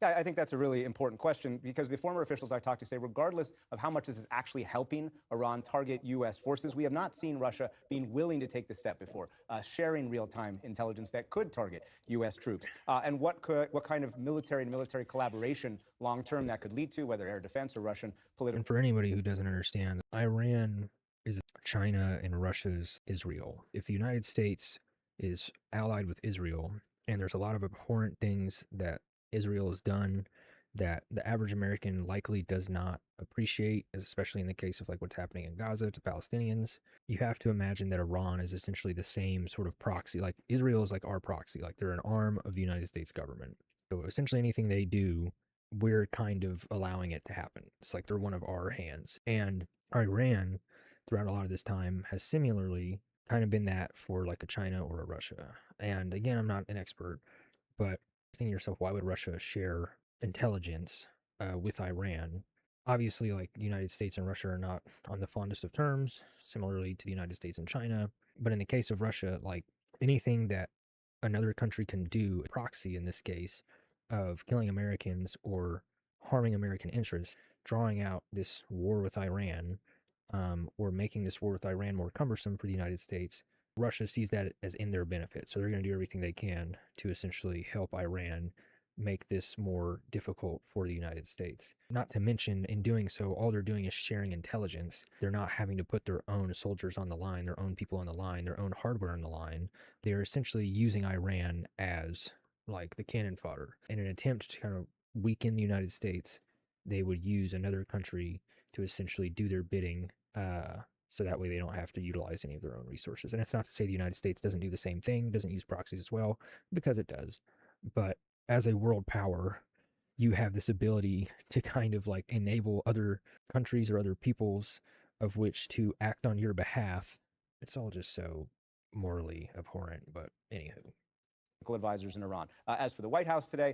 Yeah, I think that's a really important question because the former officials I talked to say, regardless of how much this is actually helping Iran target U.S. forces, we have not seen Russia being willing to take the step before, sharing real-time intelligence that could target U.S. troops, and what kind of military collaboration long-term that could lead to, whether air defense or Russian political. And for anybody who doesn't understand, Iran is China and Russia's Israel. If the United States is allied with Israel, and there's a lot of abhorrent things that Israel has done that the average American likely does not appreciate, especially in the case of like what's happening in Gaza to Palestinians, you have to imagine that Iran is essentially the same sort of proxy. Like Israel is like our proxy, like they're an arm of the United States government. So essentially anything they do, we're kind of allowing it to happen. It's like they're one of our hands. And Iran, throughout a lot of this time, has similarly kind of been that for like a China or a Russia. And again, I'm not an expert, but thinking to yourself, why would Russia share intelligence with Iran? Obviously, like the United States and Russia are not on the fondest of terms, similarly to the United States and China. But in the case of Russia, like anything that another country can do, proxy in this case, of killing Americans or harming American interests, drawing out this war with Iran, or making this war with Iran more cumbersome for the United States, Russia sees that as in their benefit. So they're going to do everything they can to essentially help Iran make this more difficult for the United States. Not to mention, in doing so, all they're doing is sharing intelligence. They're not having to put their own soldiers on the line, their own people on the line, their own hardware on the line. They're essentially using Iran as like the cannon fodder. In an attempt to kind of weaken the United States, they would use another country to essentially do their bidding, so that way they don't have to utilize any of their own resources. And it's not to say the United States doesn't do the same thing, doesn't use proxies as well, because it does. But as a world power, you have this ability to kind of like enable other countries or other peoples of which to act on your behalf. It's all just so morally abhorrent, but anywho. Advisors in Iran. As for the White House today,